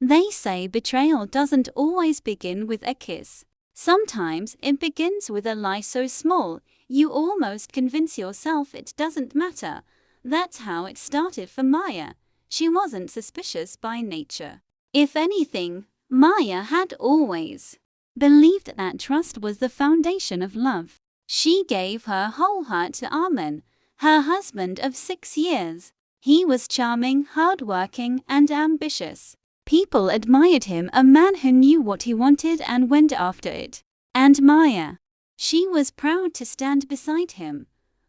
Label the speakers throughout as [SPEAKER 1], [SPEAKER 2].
[SPEAKER 1] They say betrayal doesn't always begin with a kiss. Sometimes it begins with a lie so small, you almost convince yourself it doesn't matter. That's how it started for Maya. She wasn't suspicious by nature. If anything, Maya had always believed that trust was the foundation of love. She gave her whole heart to Arman, her husband of 6 years. He was charming, hardworking, and ambitious. People admired him, a man who knew what he wanted and went after it. And Maya, she was proud to stand beside him.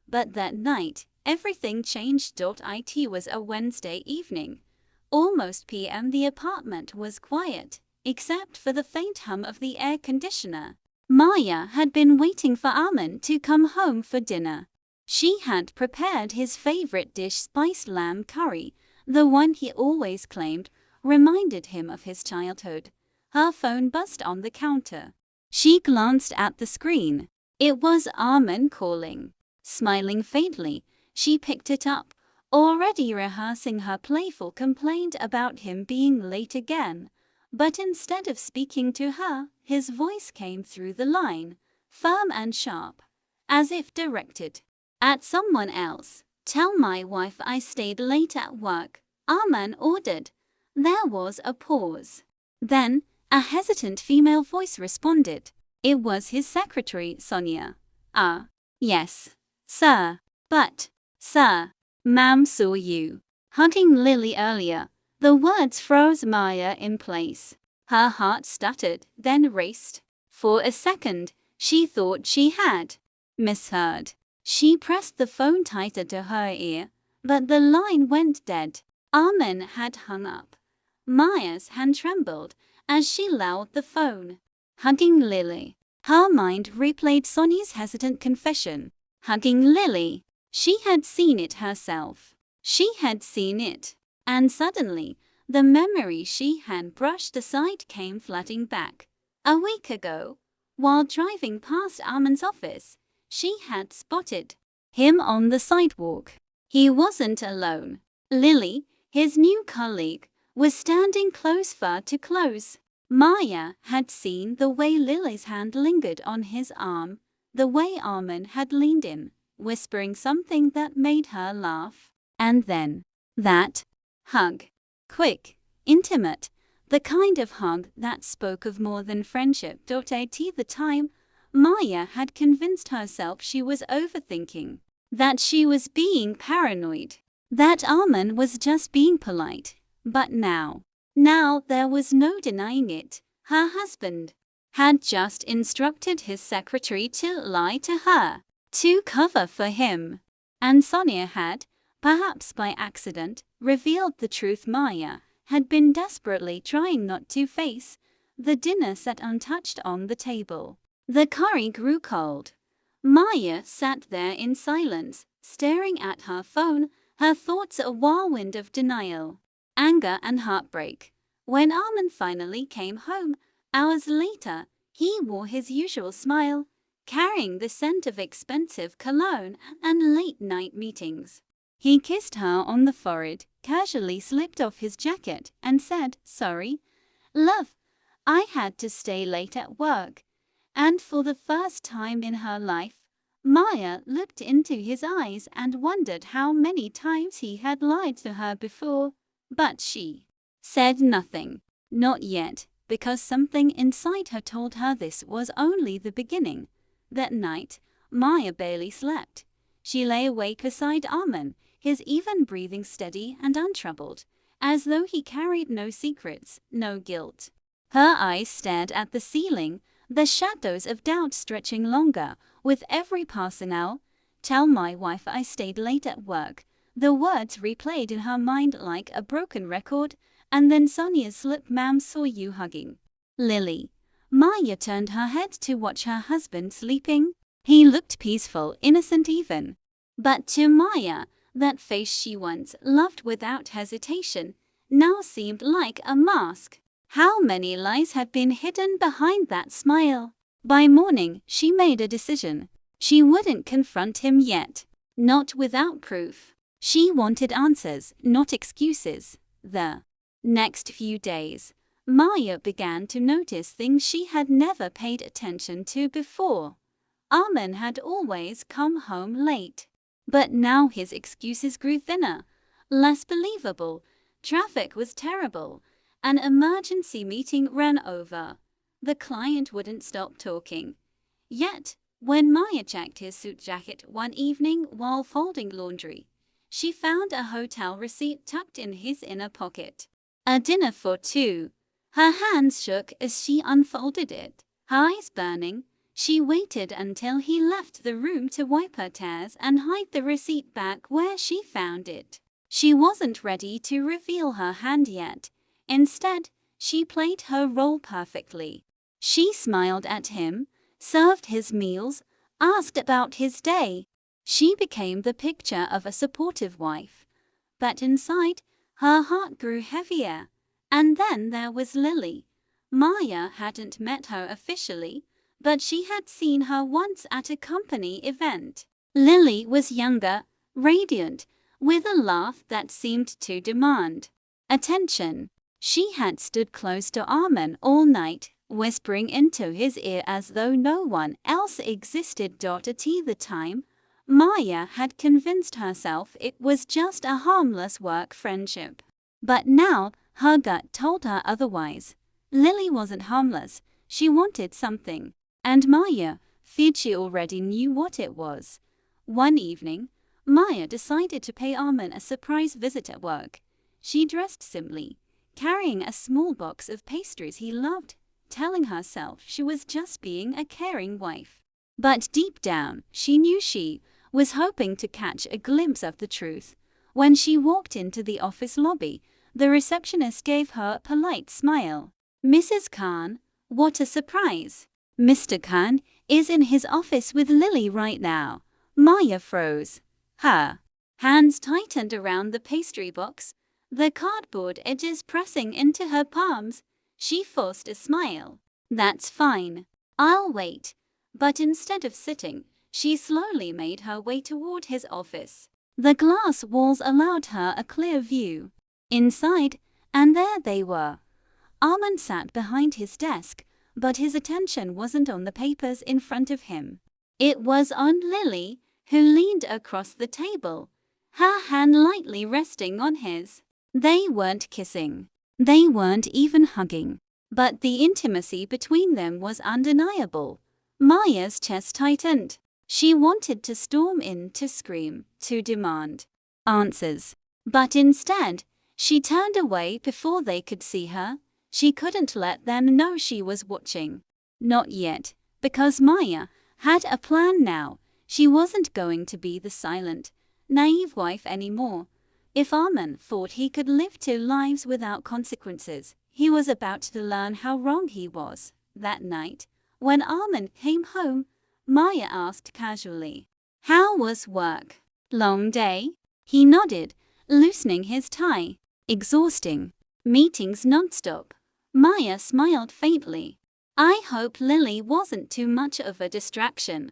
[SPEAKER 1] But that night, everything changed. It was a Wednesday evening. Almost p.m. The apartment was quiet, except for the faint hum of the air conditioner. Maya had been waiting for Arman to come home for dinner. She had prepared his favorite dish, spiced lamb curry, the one he always claimed reminded him of his childhood. Her phone buzzed on the counter. She glanced at the screen. It was Arman calling. Smiling faintly, she picked it up, already rehearsing her playful complaint about him being late again. But instead of speaking to her, his voice came through the line, firm and sharp, as if directed at someone else. "Tell my wife I stayed late at work," Arman ordered. There was a pause. Then, a hesitant female voice responded. It was his secretary, Sonia. Yes, sir. But, sir, ma'am saw you hugging Lily earlier." The words froze Maya in place. Her heart stuttered, then raced. For a second, she thought she had misheard. She pressed the phone tighter to her ear, but the line went dead. Arman had hung up. Maya's hand trembled as she lowered the phone. Hugging Lily. Her mind replayed Sonia's hesitant confession. Hugging Lily. She had seen it herself. She had seen it. And suddenly, the memory she had brushed aside came flooding back. A week ago, while driving past Arman's office, she had spotted him on the sidewalk. He wasn't alone. Lily, his new colleague, was standing close, far too close. Maya had seen the way Lily's hand lingered on his arm, the way Arman had leaned in, whispering something that made her laugh. And then, that hug. Quick, intimate, the kind of hug that spoke of more than friendship. At the time, Maya had convinced herself she was overthinking, that she was being paranoid, that Arman was just being polite. But now there was no denying it. Her husband had just instructed his secretary to lie to her, to cover for him. And Sonia had, perhaps by accident, revealed the truth Maya had been desperately trying not to face. The dinner sat untouched on the table. The curry grew cold. Maya sat there in silence, staring at her phone, her thoughts a whirlwind of denial, anger and heartbreak. When Arman finally came home, hours later, he wore his usual smile, carrying the scent of expensive cologne and late-night meetings. He kissed her on the forehead, casually slipped off his jacket, and said, "Sorry, love, I had to stay late at work." And for the first time in her life, Maya looked into his eyes and wondered how many times he had lied to her before. But she said nothing. Not yet, because something inside her told her this was only the beginning. That night, Maya barely slept. She lay awake beside Arman, his even breathing steady and untroubled, as though he carried no secrets, no guilt. Her eyes stared at the ceiling, the shadows of doubt stretching longer with every passing hour. "Tell my wife I stayed late at work." The words replayed in her mind like a broken record, and then Sonia's slip, "Ma'am saw you hugging Lily." Maya turned her head to watch her husband sleeping. He looked peaceful, innocent even. But to Maya, that face she once loved without hesitation now seemed like a mask. How many lies had been hidden behind that smile? By morning, she made a decision. She wouldn't confront him yet. Not without proof. She wanted answers, not excuses. The next few days, Maya began to notice things she had never paid attention to before. Arman had always come home late. But now his excuses grew thinner, less believable. Traffic was terrible. An emergency meeting ran over. The client wouldn't stop talking. Yet, when Maya checked his suit jacket one evening while folding laundry, she found a hotel receipt tucked in his inner pocket. A dinner for two. Her hands shook as she unfolded it, her eyes burning. She waited until he left the room to wipe her tears and hide the receipt back where she found it. She wasn't ready to reveal her hand yet. Instead, she played her role perfectly. She smiled at him, served his meals, asked about his day. She became the picture of a supportive wife. But inside, her heart grew heavier. And then there was Lily. Maya hadn't met her officially, but she had seen her once at a company event. Lily was younger, radiant, with a laugh that seemed to demand attention. She had stood close to Arman all night, whispering into his ear as though no one else existed. At the time, Maya had convinced herself it was just a harmless work friendship. But now, her gut told her otherwise. Lily wasn't harmless, she wanted something. And Maya feared she already knew what it was. One evening, Maya decided to pay Arman a surprise visit at work. She dressed simply, carrying a small box of pastries he loved, telling herself she was just being a caring wife. But deep down, she knew she was hoping to catch a glimpse of the truth. When she walked into the office lobby, the receptionist gave her a polite smile. "Mrs. Khan, what a surprise! Mr. Khan is in his office with Lily right now." Maya froze. Her hands tightened around the pastry box, the cardboard edges pressing into her palms. She forced a smile. "That's fine. I'll wait." But instead of sitting, she slowly made her way toward his office. The glass walls allowed her a clear view. Inside, and there they were. Arman sat behind his desk, but his attention wasn't on the papers in front of him. It was on Lily, who leaned across the table, her hand lightly resting on his. They weren't kissing. They weren't even hugging. But the intimacy between them was undeniable. Maya's chest tightened. She wanted to storm in, to scream, to demand answers. But instead, she turned away before they could see her. She couldn't let them know she was watching. Not yet, because Maya had a plan now. She wasn't going to be the silent, naive wife anymore. If Arman thought he could live two lives without consequences, he was about to learn how wrong he was. That night, when Arman came home, Maya asked casually, "How was work?" "Long day?" He nodded, loosening his tie. "Exhausting. Meetings nonstop." Maya smiled faintly. "I hope Lily wasn't too much of a distraction."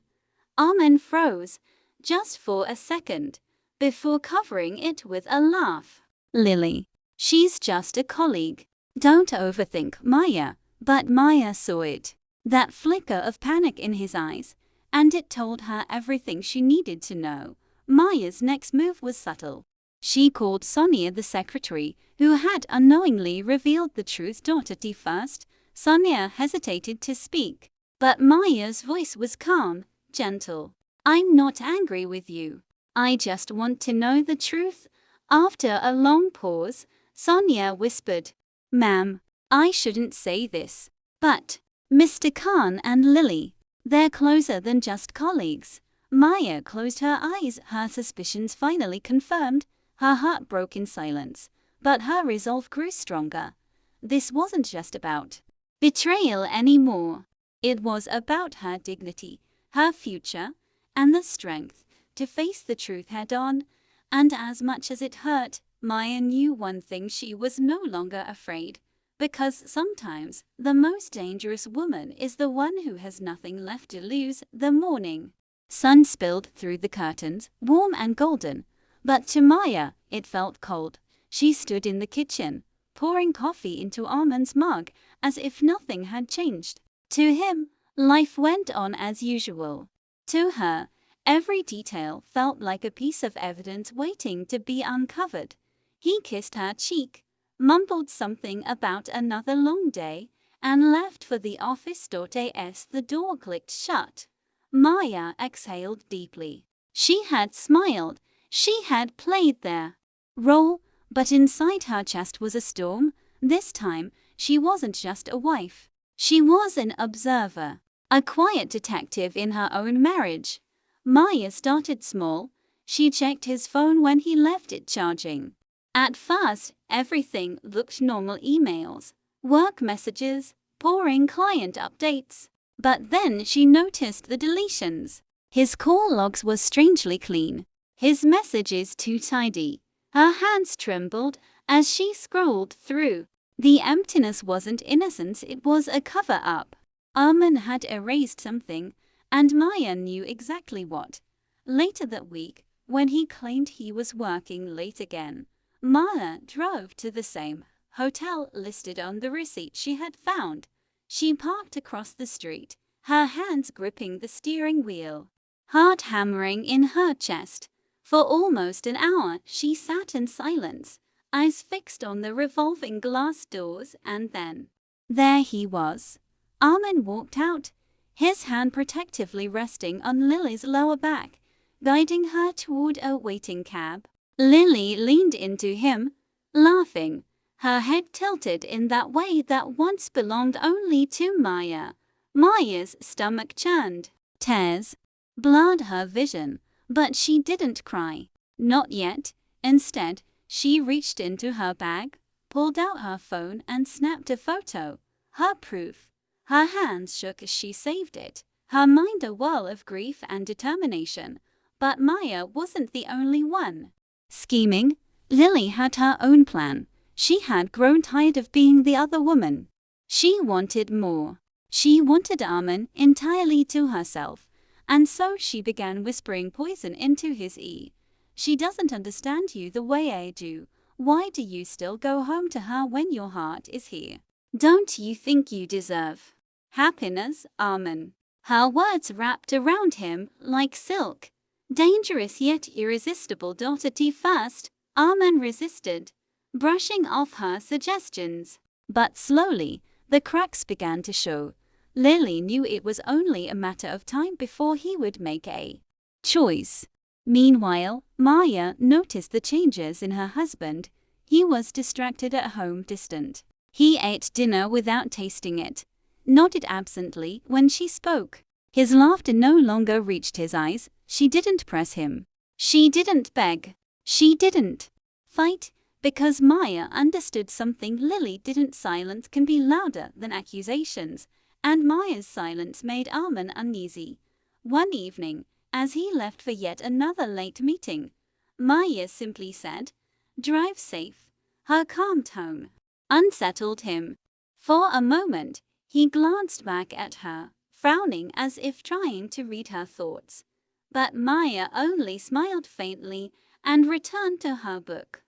[SPEAKER 1] Arman froze, just for a second, before covering it with a laugh. "Lily. She's just a colleague. Don't overthink, Maya." But Maya saw it. That flicker of panic in his eyes, and it told her everything she needed to know. Maya's next move was subtle. She called Sonia, the secretary, who had unknowingly revealed the truth. At first, Sonia hesitated to speak, but Maya's voice was calm, gentle. "I'm not angry with you. I just want to know the truth." After a long pause, Sonia whispered, "Ma'am, I shouldn't say this, but Mr. Khan and Lily, they're closer than just colleagues." Maya closed her eyes, her suspicions finally confirmed. Her heart broke in silence, but her resolve grew stronger. This wasn't just about betrayal anymore. It was about her dignity, her future, and the strength to face the truth head-on. And as much as it hurt, Maya knew one thing: she was no longer afraid. Because sometimes the most dangerous woman is the one who has nothing left to lose. The morning sun spilled through the curtains, warm and golden, but to Maya it felt cold. She stood in the kitchen, pouring coffee into Arman's mug as if nothing had changed. To him, life went on as usual. To her, every detail felt like a piece of evidence waiting to be uncovered. He kissed her cheek, mumbled something about another long day, and left for the office. As the door clicked shut, Maya exhaled deeply. She had smiled, she had played their role, but inside her chest was a storm. This time, she wasn't just a wife. She was an observer, a quiet detective in her own marriage. Maya started small. She checked his phone when he left it charging. At first, everything looked normal: emails, work messages, pouring client updates. But then she noticed the deletions. His call logs were strangely clean, his messages too tidy. Her hands trembled as she scrolled through. The emptiness wasn't innocence, it was a cover-up. Arman had erased something, and Maya knew exactly what. Later that week, when he claimed he was working late again, Maya drove to the same hotel listed on the receipt she had found. She parked across the street, her hands gripping the steering wheel, heart hammering in her chest. For almost an hour she sat in silence, eyes fixed on the revolving glass doors, and then there he was. Arman walked out, his hand protectively resting on Lily's lower back, guiding her toward a waiting cab. Lily leaned into him, laughing, her head tilted in that way that once belonged only to Maya. Maya's stomach churned. Tears blurred her vision, but she didn't cry. Not yet. Instead, she reached into her bag, pulled out her phone and snapped a photo. Her proof. Her hands shook as she saved it, her mind a whirl of grief and determination. But Maya wasn't the only one scheming. Lily had her own plan. She had grown tired of being the other woman. She wanted more. She wanted Arman entirely to herself, and so she began whispering poison into his ear. She doesn't understand you the way I do. Why do you still go home to her when your heart is here? Don't you think you deserve happiness, Arman? Her words wrapped around him like silk. Dangerous yet irresistible. At first, Arman resisted, brushing off her suggestions. But slowly, the cracks began to show. Lily knew it was only a matter of time before he would make a choice. Meanwhile, Maya noticed the changes in her husband. He was distracted at home, distant. He ate dinner without tasting it, nodded absently when she spoke. His laughter no longer reached his eyes. She didn't press him. She didn't beg. She didn't fight, because Maya understood something Lily didn't. Silence can be louder than accusations, and Maya's silence made Arman uneasy. One evening, as he left for yet another late meeting, Maya simply said, "Drive safe." Her calm tone unsettled him. For a moment, he glanced back at her, frowning as if trying to read her thoughts. But Maya only smiled faintly and returned to her book.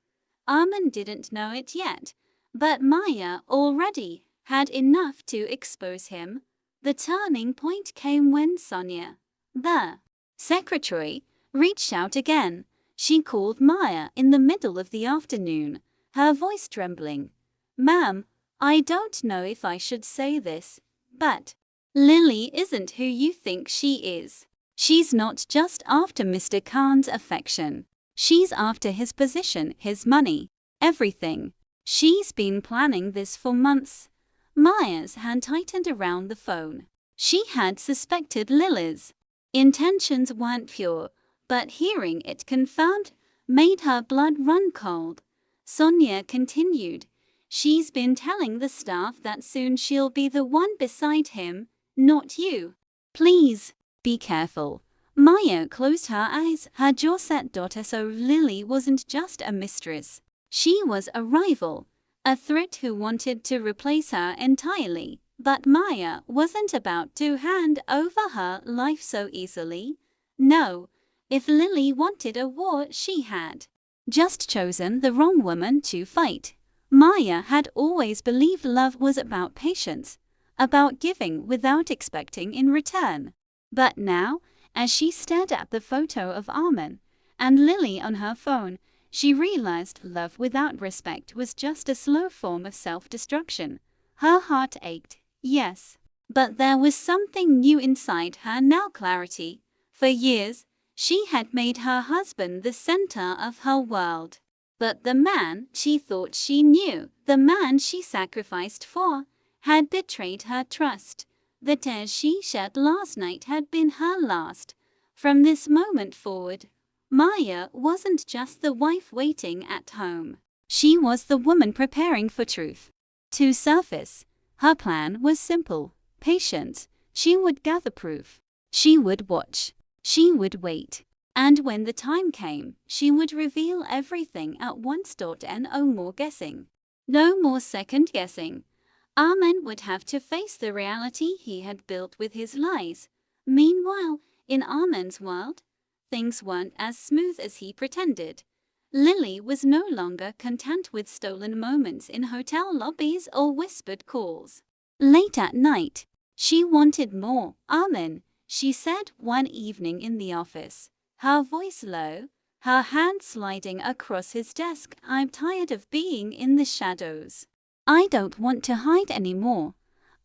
[SPEAKER 1] Arman didn't know it yet, but Maya already had enough to expose him. The turning point came when Sonia, the secretary, reached out again. She called Maya in the middle of the afternoon, her voice trembling. "Ma'am, I don't know if I should say this, but Lily isn't who you think she is. She's not just after Mr. Khan's affection. She's after his position, his money, everything. She's been planning this for months." Maya's hand tightened around the phone. She had suspected Lily's intentions weren't pure, but hearing it confirmed made her blood run cold. Sonia continued, "She's been telling the staff that soon she'll be the one beside him, not you. Please, be careful." Maya closed her eyes, her jaw set. So Lily wasn't just a mistress. She was a rival, a threat who wanted to replace her entirely. But Maya wasn't about to hand over her life so easily. No, if Lily wanted a war, she had just chosen the wrong woman to fight. Maya had always believed love was about patience, about giving without expecting in return. But now, as she stared at the photo of Arman and Lily on her phone, she realized love without respect was just a slow form of self-destruction. Her heart ached, yes. But there was something new inside her now, clarity. For years, she had made her husband the center of her world. But the man she thought she knew, the man she sacrificed for, had betrayed her trust. The tears she shed last night had been her last. From this moment forward, Maya wasn't just the wife waiting at home. She was the woman preparing for truth to surface. Her plan was simple, patient. She would gather proof. She would watch. She would wait. And when the time came, she would reveal everything at once. No more guessing. No more second guessing. Arman would have to face the reality he had built with his lies. Meanwhile, in Arman's world, things weren't as smooth as he pretended. Lily was no longer content with stolen moments in hotel lobbies or whispered calls. Late at night, she wanted more. Arman, she said one evening in the office, her voice low, her hand sliding across his desk. I'm tired of being in the shadows. I don't want to hide anymore.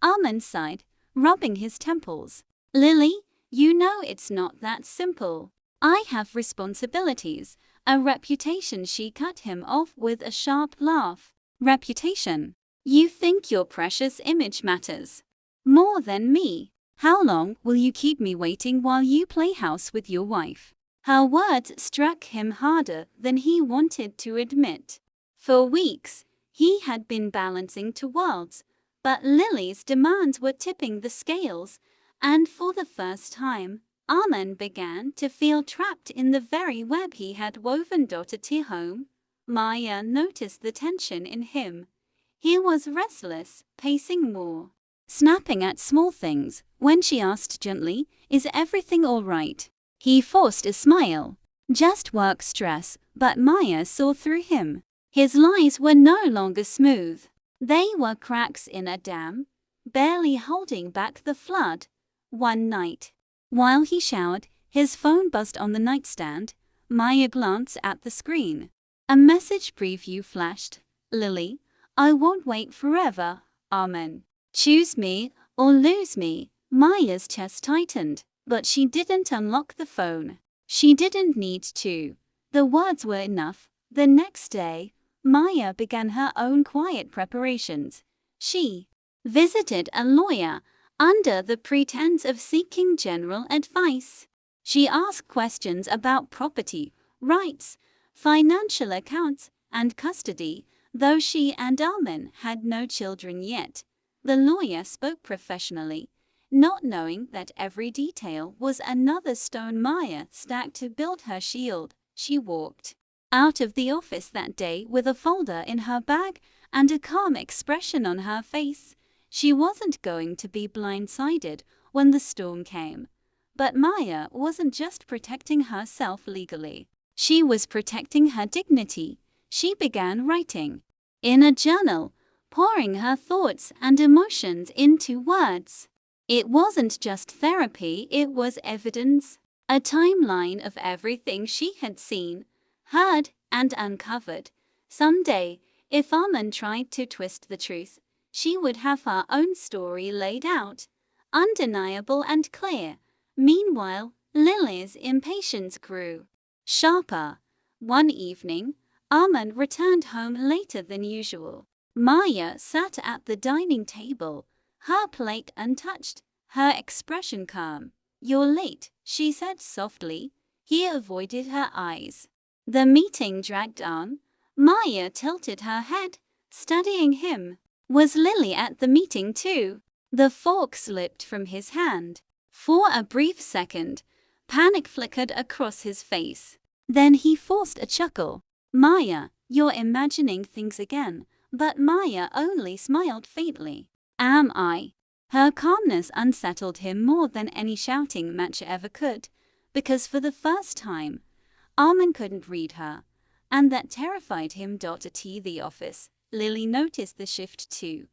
[SPEAKER 1] Arman sighed, rubbing his temples. Lily, you know it's not that simple. I have responsibilities, a reputation. She cut him off with a sharp laugh. Reputation? You think your precious image matters more than me? How long will you keep me waiting while you play house with your wife? Her words struck him harder than he wanted to admit. For weeks, he had been balancing two worlds, but Lily's demands were tipping the scales, and for the first time, Arman began to feel trapped in the very web he had woven. At home, Maya noticed the tension in him. He was restless, pacing more, snapping at small things. When she asked gently, "Is everything all right?" he forced a smile. Just work stress, but Maya saw through him. His lies were no longer smooth. They were cracks in a dam, barely holding back the flood. One night, while he showered, his phone buzzed on the nightstand. Maya glanced at the screen. A message preview flashed. Lily, I won't wait forever. Arman. Choose me or lose me. Maya's chest tightened, but she didn't unlock the phone. She didn't need to. The words were enough. The next day, Maya began her own quiet preparations. She visited a lawyer under the pretense of seeking general advice. She asked questions about property, rights, financial accounts, and custody. Though she and Arman had no children yet, the lawyer spoke professionally, not knowing that every detail was another stone Maya stacked to build her shield. She walked out of the office that day with a folder in her bag and a calm expression on her face. She wasn't going to be blindsided when the storm came. But Maya wasn't just protecting herself legally. She was protecting her dignity. She began writing in a journal, pouring her thoughts and emotions into words. It wasn't just therapy, it was evidence, a timeline of everything she had seen, heard, and uncovered. Someday, if Arman tried to twist the truth, she would have her own story laid out, undeniable and clear. Meanwhile, Lily's impatience grew sharper. One evening, Arman returned home later than usual. Maya sat at the dining table, her plate untouched, her expression calm. You're late, she said softly. He avoided her eyes. The meeting dragged on. Maya tilted her head, studying him. Was Lily at the meeting too? The fork slipped from his hand. For a brief second, panic flickered across his face. Then he forced a chuckle. Maya, you're imagining things again. But Maya only smiled faintly. Am I? Her calmness unsettled him more than any shouting match ever could, because for the first time, Arman couldn't read her, and that terrified him. At the office, Lily noticed the shift too.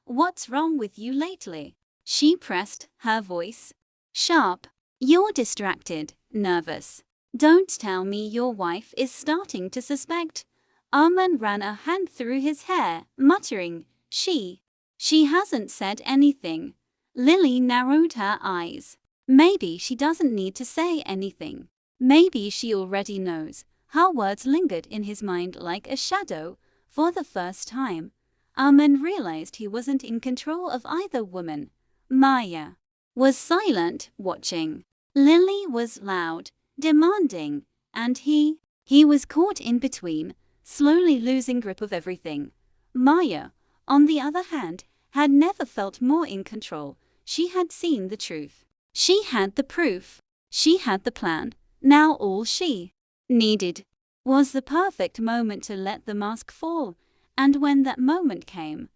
[SPEAKER 1] "What's wrong with you lately?" she pressed, her voice sharp. "You're distracted, nervous. Don't tell me your wife is starting to suspect." Arman ran a hand through his hair, muttering, She hasn't said anything." Lily narrowed her eyes. Maybe she doesn't need to say anything. Maybe she already knows. Her words lingered in his mind like a shadow. For the first time, Arman realized he wasn't in control of either woman. Maya was silent, watching. Lily was loud, demanding, and he was caught in between, slowly losing grip of everything. Maya, on the other hand, had never felt more in control. She had seen the truth. She had the proof. She had the plan. Now all she needed was the perfect moment to let the mask fall. And when that moment came,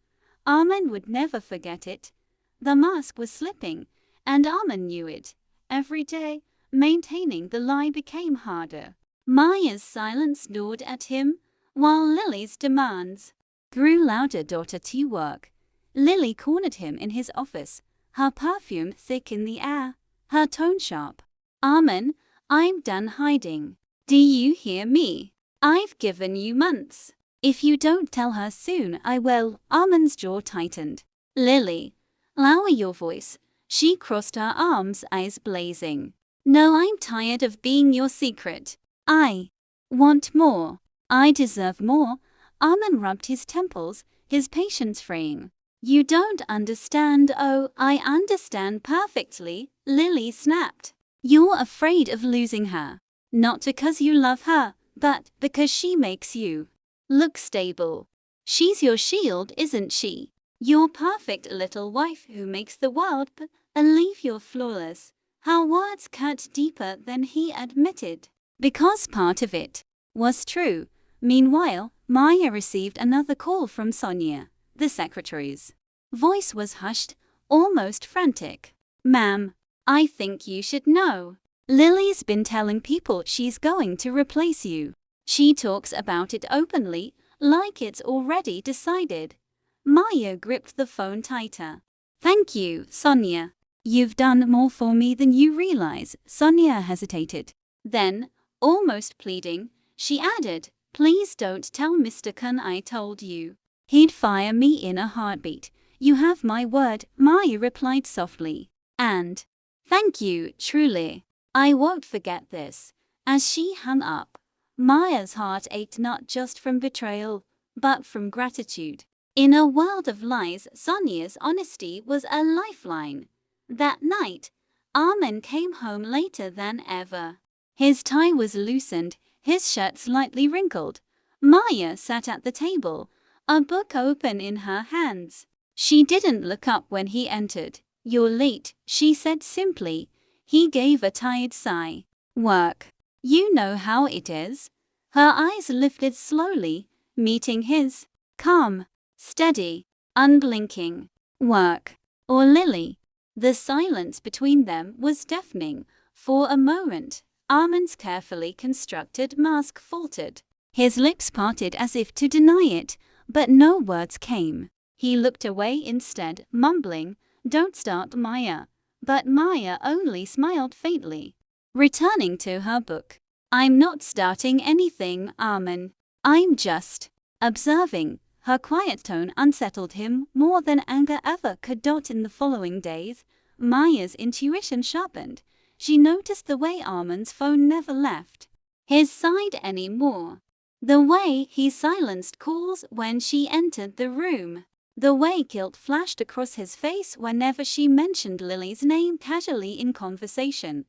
[SPEAKER 1] Arman would never forget it. The mask was slipping, and Arman knew it. Every day, maintaining the lie became harder. Maya's silence gnawed at him, while Lily's demands grew louder. "Daughter, to work." Lily cornered him in his office, her perfume thick in the air, her tone sharp. "Arman, I'm done hiding. Do you hear me? I've given you months. If you don't tell her soon, I will." Arman's jaw tightened. "Lily, lower your voice." She crossed her arms, eyes blazing. "No, I'm tired of being your secret. I want more. I deserve more." Arman rubbed his temples, his patience fraying. "You don't understand." "Oh, I understand perfectly," Lily snapped. "You're afraid of losing her. Not because you love her, but because she makes you look stable. She's your shield, isn't she? Your perfect little wife who makes the world believe you're flawless." Her words cut deeper than he admitted, because part of it was true. Meanwhile, Maya received another call from Sonia. The secretary's voice was hushed, almost frantic. "Ma'am, I think you should know. Lily's been telling people she's going to replace you. She talks about it openly, like it's already decided." Maya gripped the phone tighter. "Thank you, Sonia. You've done more for me than you realize." Sonia hesitated. Then, almost pleading, she added, "Please don't tell Mr. Khan I told you. He'd fire me in a heartbeat." "You have my word," Maya replied softly. "And thank you, truly. I won't forget this." As she hung up, Maya's heart ached not just from betrayal, but from gratitude. In a world of lies, Sonia's honesty was a lifeline. That night, Arman came home later than ever. His tie was loosened, his shirt slightly wrinkled. Maya sat at the table, a book open in her hands. She didn't look up when he entered. "You're late," she said simply. He gave a tired sigh. "Work. You know how it is." Her eyes lifted slowly, meeting his. Calm, steady, unblinking. "Work or Lily." The silence between them was deafening. For a moment, Arman's carefully constructed mask faltered. His lips parted as if to deny it, but no words came. He looked away instead, mumbling, "Don't start, Maya." But Maya only smiled faintly. Returning to her book. "I'm not starting anything, Arman. I'm just observing." Her quiet tone unsettled him more than anger ever could. In the following days, Maya's intuition sharpened. She noticed the way Arman's phone never left his side anymore. The way he silenced calls when she entered the room. The way guilt flashed across his face whenever she mentioned Lily's name casually in conversation.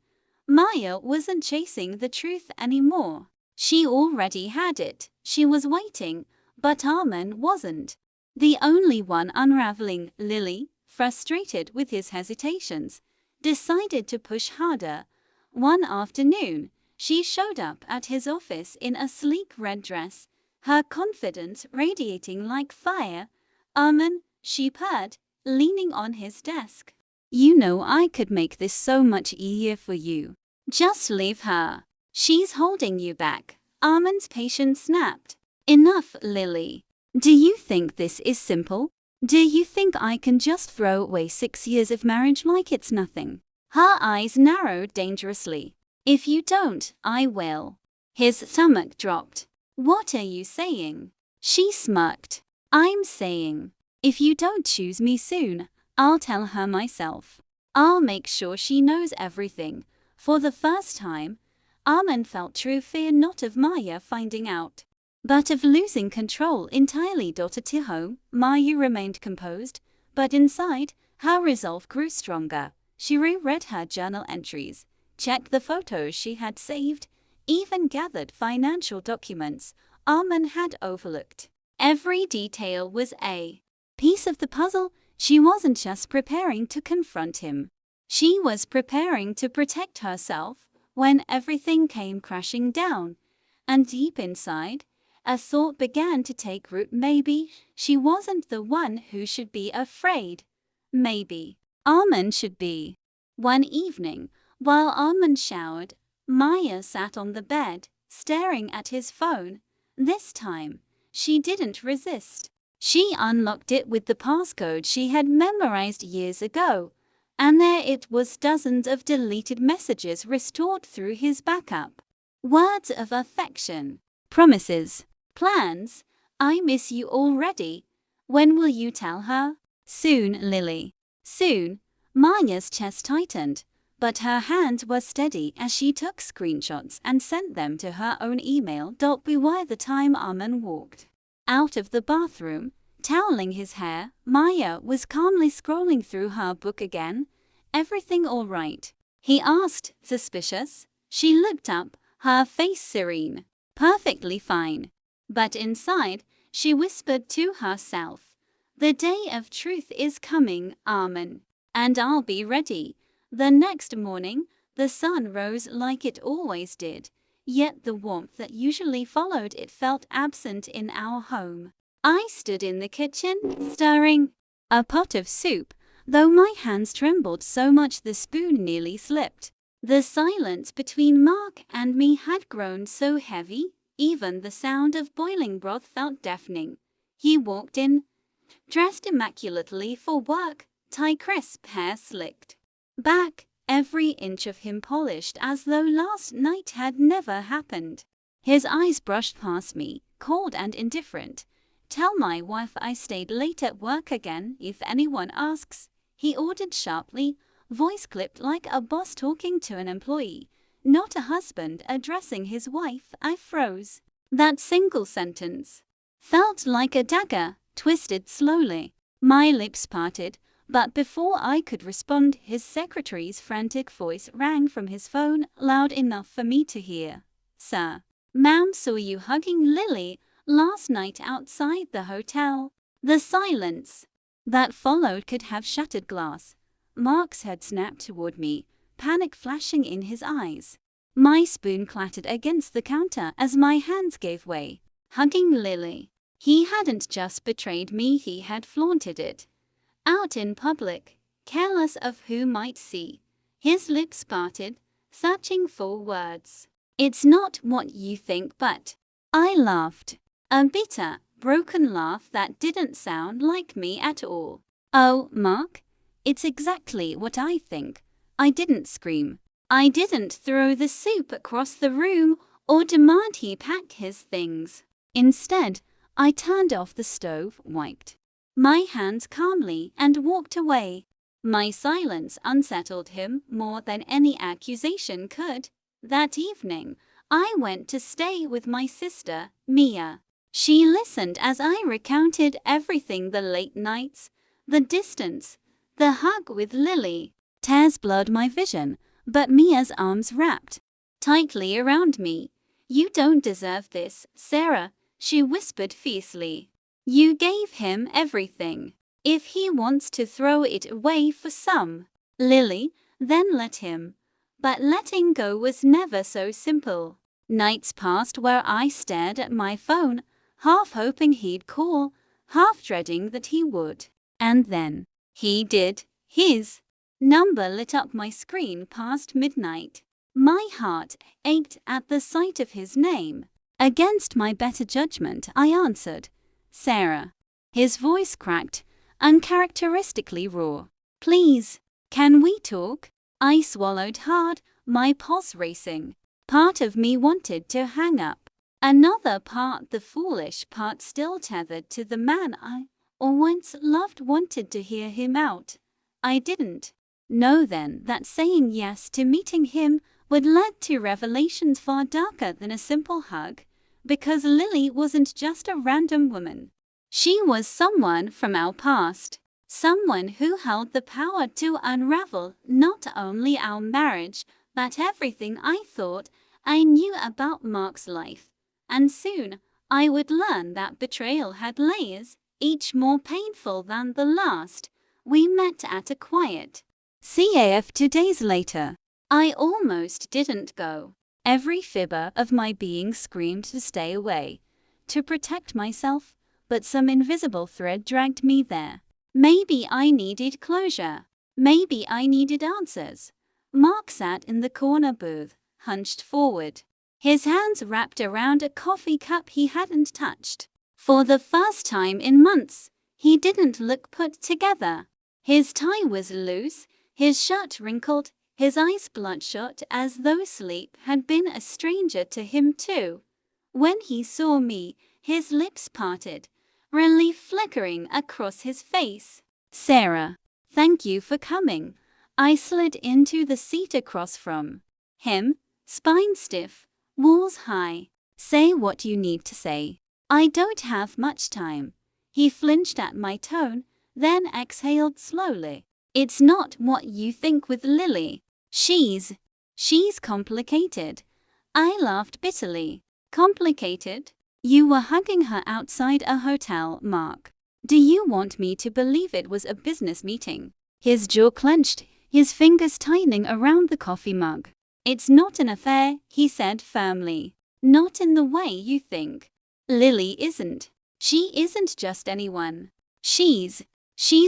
[SPEAKER 1] Maya wasn't chasing the truth anymore. She already had it. She was waiting, but Arman wasn't the only one unraveling. Lily, frustrated with his hesitations, decided to push harder. One afternoon, she showed up at his office in a sleek red dress, her confidence radiating like fire. "Arman," she purred, leaning on his desk. "You know I could make this so much easier for you. Just leave her. She's holding you back." Arman's patience snapped. "Enough, Lily. Do you think this is simple? Do you think I can just throw away 6 years of marriage like it's nothing? Her eyes narrowed dangerously. If you don't, I will. His stomach dropped. What are you saying? She smirked. I'm saying, if you don't choose me soon, I'll tell her myself. I'll make sure she knows everything. For the first time, Arman felt true fear, not of Maya finding out, but of losing control entirely. At home, Maya remained composed, but inside, her resolve grew stronger. She reread her journal entries, checked the photos she had saved, even gathered financial documents Arman had overlooked. Every detail was a piece of the puzzle. She wasn't just preparing to confront him. She was preparing to protect herself when everything came crashing down. And deep inside, a thought began to take root. Maybe she wasn't the one who should be afraid. Maybe Arman should be. One evening, while Arman showered, Maya sat on the bed, staring at his phone. This time, she didn't resist. She unlocked it with the passcode she had memorized years ago, and there it was, dozens of deleted messages restored through his backup. Words of affection, promises, plans. I miss you already. When will you tell her? Soon, Lily. Soon. Maya's chest tightened, but her hands were steady as she took screenshots and sent them to her own email. By the time Arman walked out of the bathroom, toweling his hair, Maya was calmly scrolling through her book again. Everything all right? He asked, suspicious. She looked up, her face serene. Perfectly fine. But inside, she whispered to herself, the day of truth is coming, Arman. And I'll be ready. The next morning, the sun rose like it always did, yet the warmth that usually followed it felt absent in our home. I stood in the kitchen, stirring a pot of soup, though my hands trembled so much the spoon nearly slipped. The silence between Mark and me had grown so heavy, even the sound of boiling broth felt deafening. He walked in, dressed immaculately for work, tie crisp, hair slicked back, every inch of him polished as though last night had never happened. His eyes brushed past me, cold and indifferent. Tell my wife I stayed late at work again if anyone asks, he ordered sharply, voice clipped like a boss talking to an employee, not a husband addressing his wife. I froze. That single sentence felt like a dagger, twisted slowly. My lips parted, but before I could respond, his secretary's frantic voice rang from his phone, loud enough for me to hear. Sir, ma'am saw you hugging Lily last night outside the hotel. The silence that followed could have shattered glass. Mark's head snapped toward me, panic flashing in his eyes. My spoon clattered against the counter as my hands gave way. Hugging Lily. He hadn't just betrayed me, he had flaunted it. Out in public, careless of who might see. His lips parted, searching for words. It's not what you think, but I laughed. A bitter, broken laugh that didn't sound like me at all. Oh, Mark, it's exactly what I think. I didn't scream. I didn't throw the soup across the room or demand he pack his things. Instead, I turned off the stove, wiped my hands calmly, and walked away. My silence unsettled him more than any accusation could. That evening, I went to stay with my sister, Mia. She listened as I recounted everything: the late nights, the distance, the hug with Lily. Tears blurred my vision, but Mia's arms wrapped tightly around me. You don't deserve this, Sarah, she whispered fiercely. You gave him everything. If he wants to throw it away for some Lily, then let him. But letting go was never so simple. Nights passed where I stared at my phone, half hoping he'd call, half dreading that he would. And then he did. His number lit up my screen past midnight. My heart ached at the sight of his name. Against my better judgment, I answered. Sarah. His voice cracked, uncharacteristically raw. Please, can we talk? I swallowed hard, my pulse racing. Part of me wanted to hang up. Another part, the foolish part still tethered to the man I once loved, wanted to hear him out. I didn't know then that saying yes to meeting him would lead to revelations far darker than a simple hug, because Lily wasn't just a random woman. She was someone from our past, someone who held the power to unravel not only our marriage, but everything I thought I knew about Mark's life. And soon, I would learn that betrayal had layers, each more painful than the last. We met at a quiet CAF 2 days later. I almost didn't go. Every fiber of my being screamed to stay away, to protect myself, but some invisible thread dragged me there. Maybe I needed closure. Maybe I needed answers. Mark sat in the corner booth, hunched forward, his hands wrapped around a coffee cup he hadn't touched. For the first time in months, he didn't look put together. His tie was loose, his shirt wrinkled, his eyes bloodshot, as though sleep had been a stranger to him too. When he saw me, his lips parted, relief flickering across his face. Sarah, thank you for coming. I slid into the seat across from him, spine stiff, walls high. Say what you need to say. I don't have much time. He flinched at my tone, then exhaled slowly. It's not what you think with Lily. She's complicated. I laughed bitterly. Complicated? You were hugging her outside a hotel, Mark. Do you want me to believe it was a business meeting? His jaw clenched, his fingers tightening around the coffee mug. It's not an affair, he said firmly. Not in the way you think. Lily isn't. She isn't just anyone. She's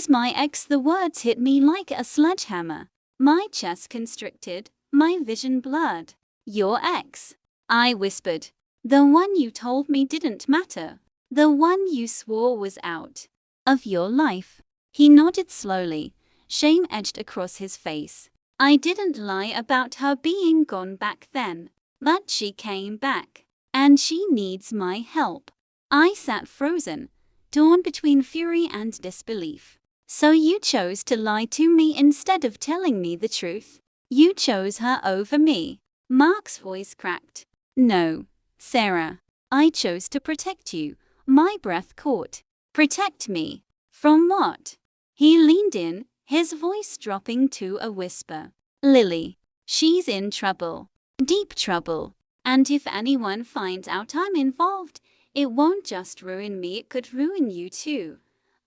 [SPEAKER 1] my ex. The words hit me like a sledgehammer. My chest constricted, my vision blurred. Your ex? I whispered. The one you told me didn't matter. The one you swore was out of your life. He nodded slowly, shame edged across his face. I didn't lie about her being gone back then, but she came back, and she needs my help. I sat frozen, torn between fury and disbelief. So you chose to lie to me instead of telling me the truth? You chose her over me. Mark's voice cracked. No, Sarah. I chose to protect you. My breath caught. Protect me? From what? He leaned in, his voice dropping to a whisper. Lily. She's in trouble. Deep trouble. And if anyone finds out I'm involved, it won't just ruin me, it could ruin you too.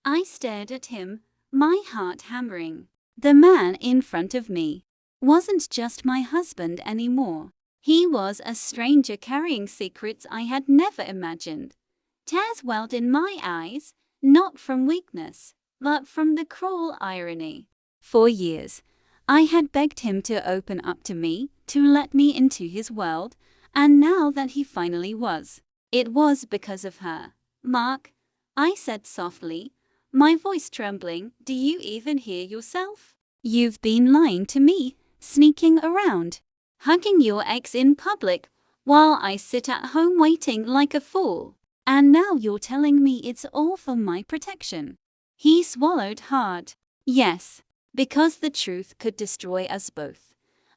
[SPEAKER 1] I stared at him, my heart hammering. The man in front of me wasn't just my husband anymore. He was a stranger carrying secrets I had never imagined. Tears welled in my eyes, not from weakness, but from the cruel irony. For years, I had begged him to open up to me, to let me into his world, and now that he finally was, it was because of her. Mark, I said softly, my voice trembling, do you even hear yourself? You've been lying to me, sneaking around, hugging your ex in public, while I sit at home waiting like a fool. And now you're telling me it's all for my protection. He swallowed hard. Yes, because the truth could destroy us both.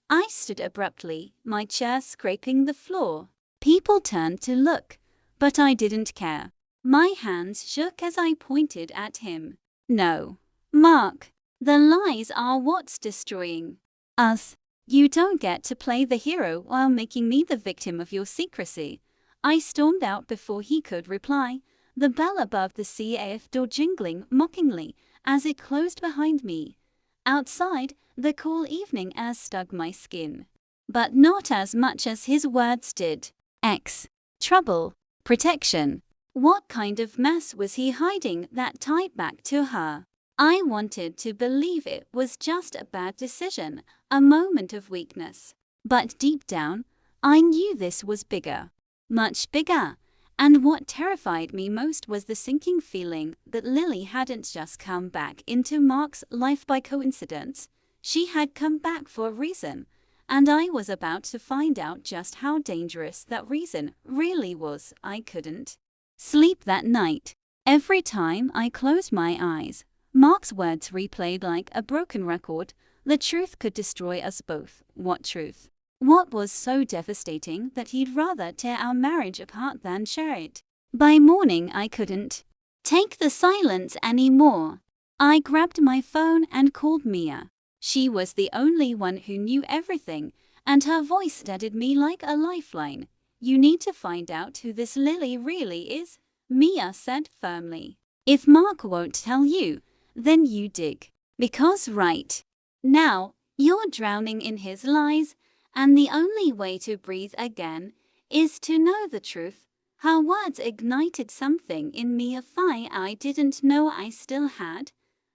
[SPEAKER 1] I stood abruptly, my chair scraping the floor. People turned to look, but I didn't care. My hands shook as I pointed at him. No, Mark, the lies are what's destroying us. You don't get to play the hero while making me the victim of your secrecy. I stormed out before he could reply, the bell above the CAF door jingling mockingly as it closed behind me. Outside, the cool evening air stung my skin. But not as much as his words did. Ex. Trouble. Protection. What kind of mess was he hiding that tied back to her? I wanted to believe it was just a bad decision, a moment of weakness. But deep down, I knew this was bigger. Much bigger. And what terrified me most was the sinking feeling that Lily hadn't just come back into Mark's life by coincidence. She had come back for a reason, and I was about to find out just how dangerous that reason really was. I couldn't sleep that night. Every time I closed my eyes, Mark's words replayed like a broken record. The truth could destroy us both. What truth? What was so devastating that he'd rather tear our marriage apart than share it? By morning, I couldn't take the silence anymore. I grabbed my phone and called Mia. She was the only one who knew everything, and her voice steadied me like a lifeline. You need to find out who this Lily really is, Mia said firmly. If Mark won't tell you, then you dig. Because right now, you're drowning in his lies, and the only way to breathe again is to know the truth. Her words ignited something in me, a fire I didn't know I still had.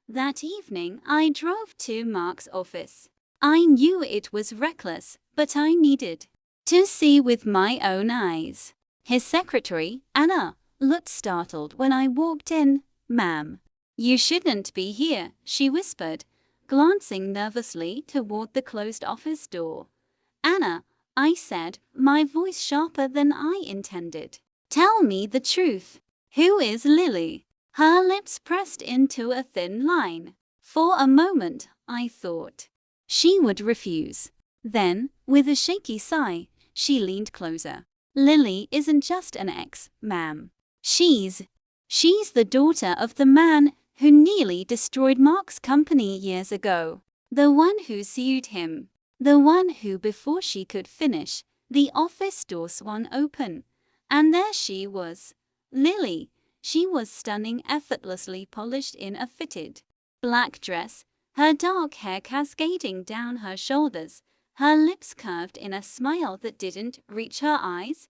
[SPEAKER 1] That evening, I drove to Mark's office. I knew it was reckless, but I needed to see with my own eyes. His secretary, Anna, looked startled when I walked in. Ma'am, you shouldn't be here, she whispered, glancing nervously toward the closed office door. Anna, I said, my voice sharper than I intended. Tell me the truth. Who is Lily? Her lips pressed into a thin line. For a moment, I thought she would refuse. Then, with a shaky sigh, she leaned closer. Lily isn't just an ex, ma'am. She's the daughter of the man who nearly destroyed Mark's company years ago. The one who sued him. The one who, before she could finish, the office door swung open. And there she was. Lily. She was stunning, effortlessly polished in a fitted black dress, her dark hair cascading down her shoulders, her lips curved in a smile that didn't reach her eyes.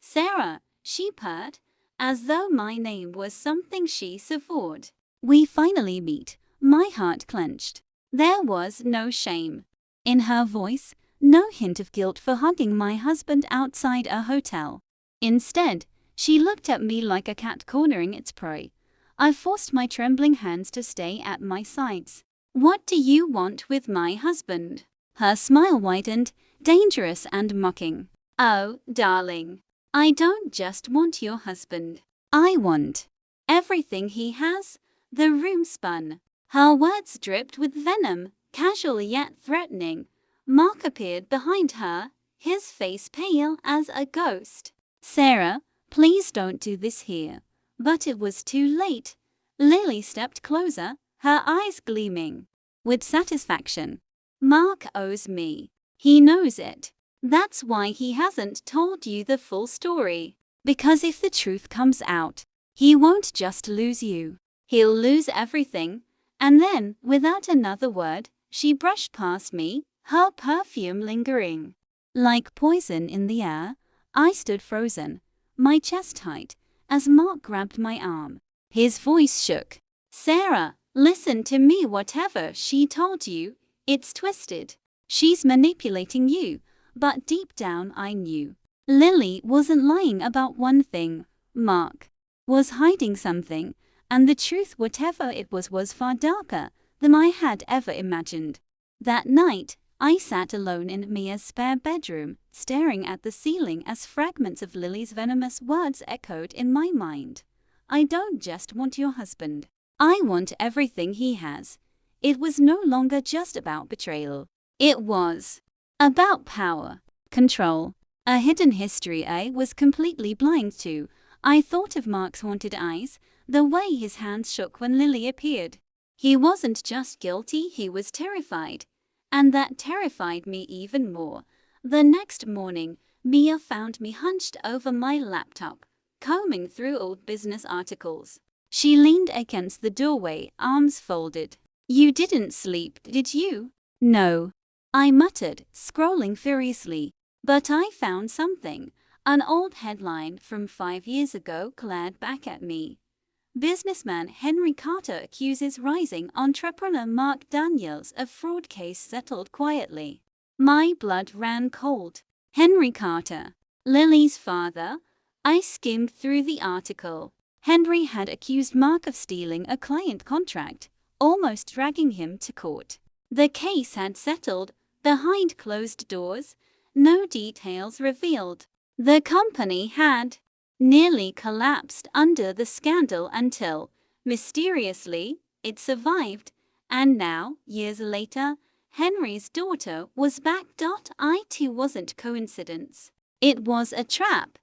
[SPEAKER 1] Sarah, she purred, as though my name was something she savored. We finally meet. My heart clenched. There was no shame in her voice, no hint of guilt for hugging my husband outside a hotel. Instead, she looked at me like a cat cornering its prey. I forced my trembling hands to stay at my sides. What do you want with my husband? Her smile widened, dangerous and mocking. Oh, darling, I don't just want your husband. I want everything he has. The room spun. Her words dripped with venom, casual yet threatening. Mark appeared behind her, his face pale as a ghost. Sarah, please don't do this here. But it was too late. Lily stepped closer, her eyes gleaming with satisfaction. Mark owes me. He knows it. That's why he hasn't told you the full story. Because if the truth comes out, he won't just lose you. He'll lose everything. And then, without another word, she brushed past me, her perfume lingering like poison in the air. I stood frozen, my chest tight, as Mark grabbed my arm. His voice shook. Sarah, listen to me. Whatever she told you, it's twisted. She's manipulating you. But deep down I knew Lily wasn't lying about one thing. Mark was hiding something, and the truth, whatever it was far darker than I had ever imagined. That night, I sat alone in Mia's spare bedroom, staring at the ceiling as fragments of Lily's venomous words echoed in my mind. I don't just want your husband. I want everything he has. It was no longer just about betrayal. It was about power, control, a hidden history I was completely blind to. I thought of Mark's haunted eyes, the way his hands shook when Lily appeared. He wasn't just guilty, he was terrified. And that terrified me even more. The next morning, Mia found me hunched over my laptop, combing through old business articles. She leaned against the doorway, arms folded. You didn't sleep, did you? No, I muttered, scrolling furiously. But I found something. An old headline from 5 years ago glared back at me. Businessman Henry Carter accuses rising entrepreneur Mark Daniels of fraud, case settled quietly. My blood ran cold. Henry Carter, Lily's father, I skimmed through the article. Henry had accused Mark of stealing a client contract, almost dragging him to court. The case had settled behind closed doors, no details revealed. The company had nearly collapsed under the scandal until, mysteriously, it survived, and now, years later, Henry's daughter was back. It wasn't coincidence. It was a trap.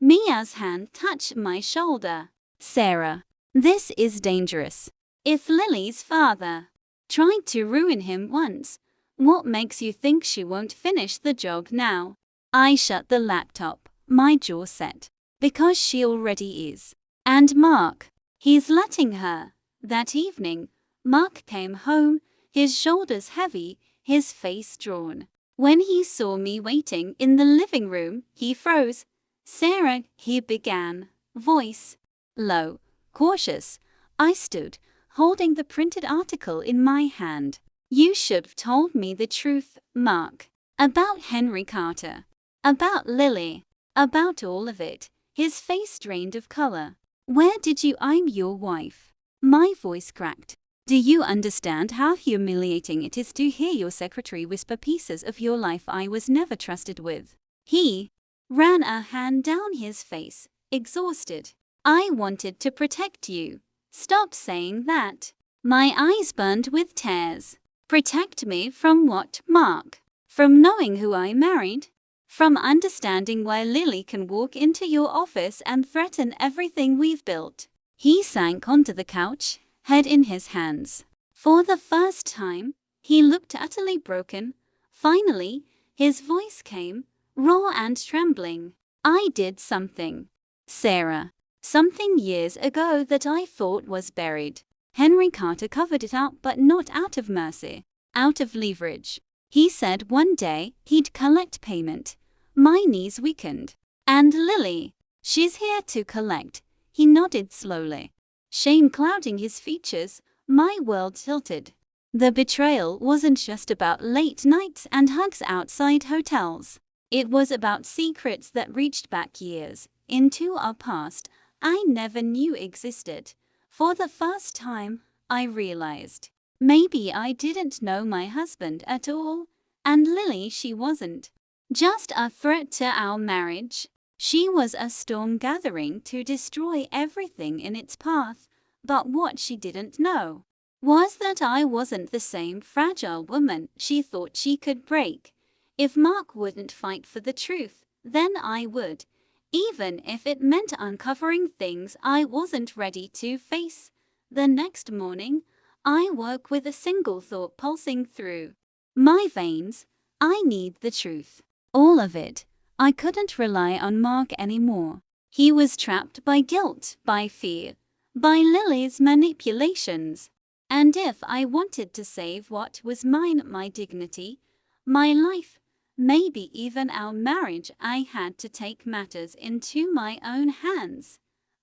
[SPEAKER 1] Mia's hand touched my shoulder. Sarah, this is dangerous. If Lily's father tried to ruin him once, what makes you think she won't finish the job now? I shut the laptop, my jaw set. Because she already is. And Mark, he's letting her. That evening, Mark came home, his shoulders heavy, his face drawn. When he saw me waiting in the living room, he froze. Sarah, he began, voice low, cautious. I stood, holding the printed article in my hand. You should have told me the truth, Mark. About Henry Carter. About Lily. About all of it. His face drained of color. Where did you? I'm your wife. My voice cracked. Do you understand how humiliating it is to hear your secretary whisper pieces of your life I was never trusted with? He ran a hand down his face, exhausted. I wanted to protect you. Stop saying that. My eyes burned with tears. Protect me from what, Mark? From knowing who I married? From understanding why Lily can walk into your office and threaten everything we've built? He sank onto the couch, head in his hands. For the first time, he looked utterly broken. Finally, his voice came, raw and trembling. I did something, Sarah. Something years ago that I thought was buried. Henry Carter covered it up, but not out of mercy, out of leverage. He said one day he'd collect payment. My knees weakened. And Lily, she's here to collect. He nodded slowly. Shame clouding his features, my world tilted. The betrayal wasn't just about late nights and hugs outside hotels. It was about secrets that reached back years into our past I never knew existed. For the first time, I realized maybe I didn't know my husband at all, and Lily, she wasn't just a threat to our marriage. She was a storm gathering to destroy everything in its path. But what she didn't know was that I wasn't the same fragile woman she thought she could break. If Mark wouldn't fight for the truth, then I would, even if it meant uncovering things I wasn't ready to face. The next morning, I woke with a single thought pulsing through my veins. I need the truth. All of it. I couldn't rely on Mark anymore. He was trapped by guilt, by fear, by Lily's manipulations. And if I wanted to save what was mine, my dignity, my life, maybe even our marriage, I had to take matters into my own hands.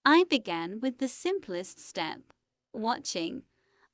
[SPEAKER 1] I began with the simplest step, watching.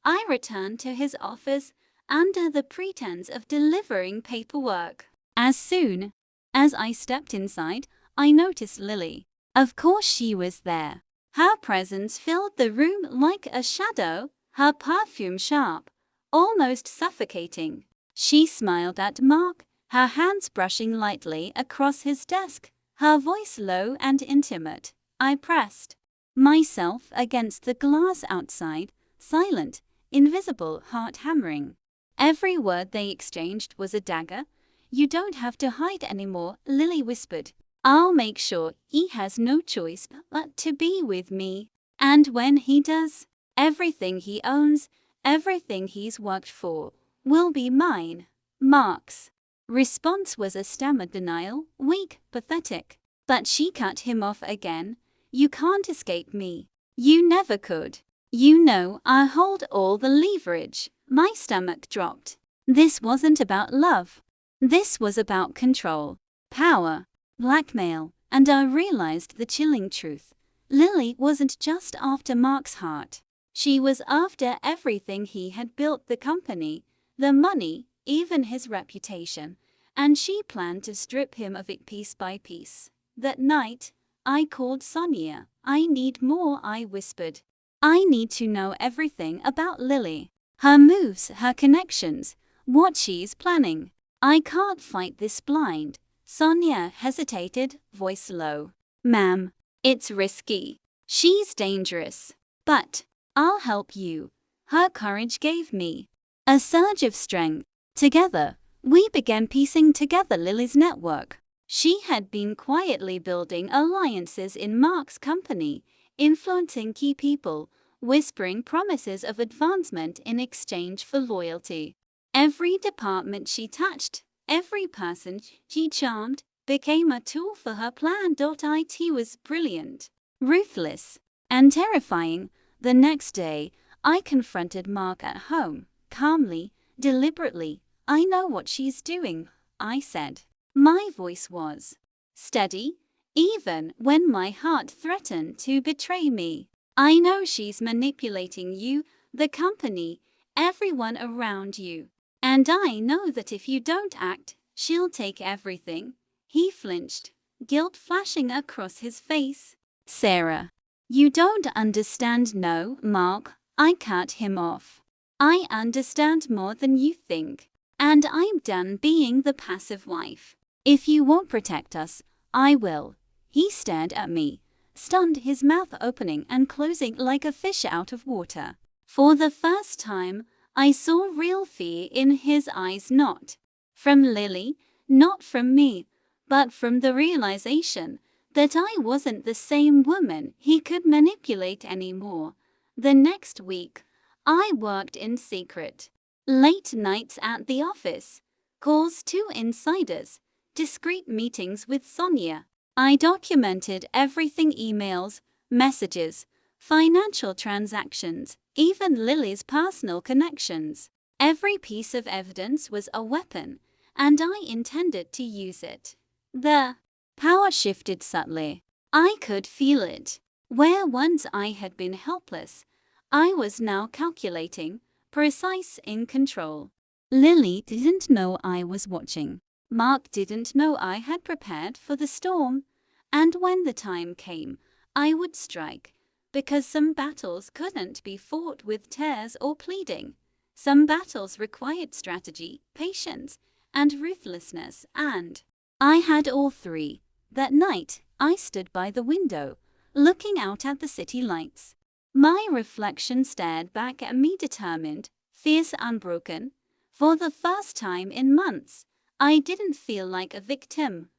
[SPEAKER 1] I returned to his office under the pretense of delivering paperwork. As soon as I stepped inside, I noticed Lily. Of course she was there. Her presence filled the room like a shadow, her perfume sharp, almost suffocating. She smiled at Mark, her hands brushing lightly across his desk, her voice low and intimate. I pressed myself against the glass outside, silent, invisible, heart hammering. Every word they exchanged was a dagger. You don't have to hide anymore, Lily whispered. I'll make sure he has no choice but to be with me. And when he does, everything he owns, everything he's worked for, will be mine. Mark's response was a stammered denial, weak, pathetic. But she cut him off again. You can't escape me. You never could. You know I hold all the leverage. My stomach dropped. This wasn't about love. This was about control, power, blackmail, and I realized the chilling truth. Lily wasn't just after Mark's heart. She was after everything he had built, the company, the money, even his reputation, and she planned to strip him of it piece by piece. That night, I called Sonia. I need more, I whispered. I need to know everything about Lily. Her moves, her connections, what she's planning. I can't fight this blind. Sonia hesitated, voice low. Ma'am, it's risky. She's dangerous. But I'll help you. Her courage gave me a surge of strength. Together, we began piecing together Lily's network. She had been quietly building alliances in Mark's company, influencing key people, whispering promises of advancement in exchange for loyalty. Every department she touched, every person she charmed, became a tool for her plan. It was brilliant, ruthless, and terrifying. The next day, I confronted Mark at home, calmly, deliberately. I know what she's doing, I said. My voice was steady, even when my heart threatened to betray me. I know she's manipulating you, the company, everyone around you. And I know that if you don't act, she'll take everything. He flinched, guilt flashing across his face. Sarah, you don't understand. No, Mark, I cut him off. I understand more than you think. And I'm done being the passive wife. If you won't protect us, I will. He stared at me, stunned, his mouth opening and closing like a fish out of water. For the first time, I saw real fear in his eyes, not from Lily, not from me, but from the realization that I wasn't the same woman he could manipulate anymore. The next week, I worked in secret. Late nights at the office, calls to insiders, discreet meetings with Sonia. I documented everything: emails, messages, financial transactions, even Lily's personal connections. Every piece of evidence was a weapon, and I intended to use it. The power shifted subtly. I could feel it. Where once I had been helpless, I was now calculating, precise, in control. Lily didn't know I was watching. Mark didn't know I had prepared for the storm. And when the time came, I would strike. Because some battles couldn't be fought with tears or pleading. Some battles required strategy, patience, and ruthlessness, and I had all three. That night, I stood by the window, looking out at the city lights. My reflection stared back at me, determined, fierce, unbroken. For the first time in months, I didn't feel like a victim.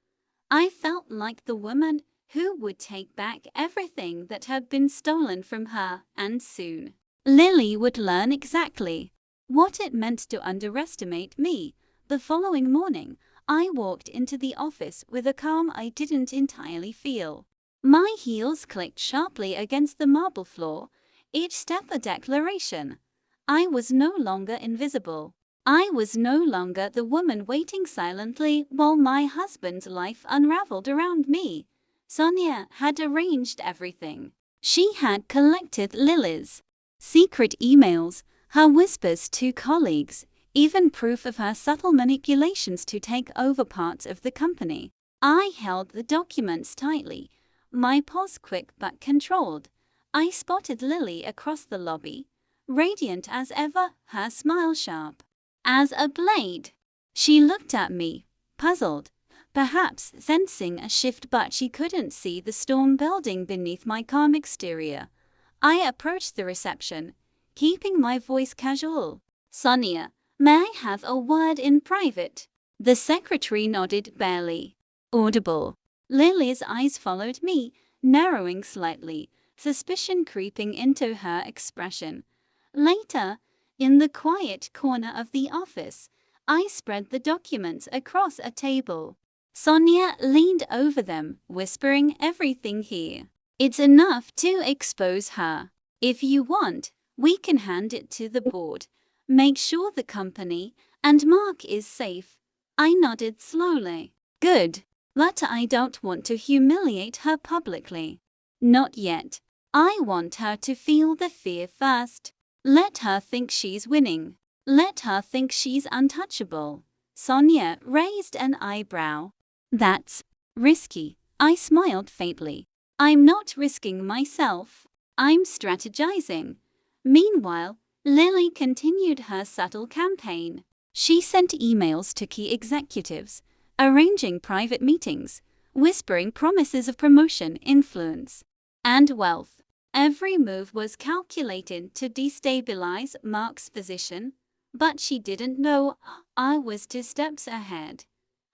[SPEAKER 1] I felt like the woman who would take back everything that had been stolen from her, and soon Lily would learn exactly what it meant to underestimate me. The following morning, I walked into the office with a calm I didn't entirely feel. My heels clicked sharply against the marble floor, each step a declaration. I was no longer invisible. I was no longer the woman waiting silently while my husband's life unraveled around me. Sonia had arranged everything. She had collected Lily's secret emails, her whispers to colleagues, even proof of her subtle manipulations to take over parts of the company. I held the documents tightly, my pulse quick but controlled. I spotted Lily across the lobby, radiant as ever, her smile sharp as a blade. She looked at me, puzzled, perhaps sensing a shift, but she couldn't see the storm building beneath my calm exterior. I approached the reception, keeping my voice casual. Sonia, may I have a word in private? The secretary nodded, barely audible. Lily's eyes followed me, narrowing slightly, suspicion creeping into her expression. Later, in the quiet corner of the office, I spread the documents across a table. Sonia leaned over them, whispering, everything here. It's enough to expose her. If you want, we can hand it to the board. Make sure the company and Mark is safe. I nodded slowly. Good. But I don't want to humiliate her publicly. Not yet. I want her to feel the fear first. Let her think she's winning. Let her think she's untouchable. Sonia raised an eyebrow. That's risky. I smiled faintly. I'm not risking myself. I'm strategizing. Meanwhile, Lily continued her subtle campaign. She sent emails to key executives, arranging private meetings, whispering promises of promotion, influence, and wealth. Every move was calculated to destabilize Mark's position, but she didn't know I was 2 steps ahead.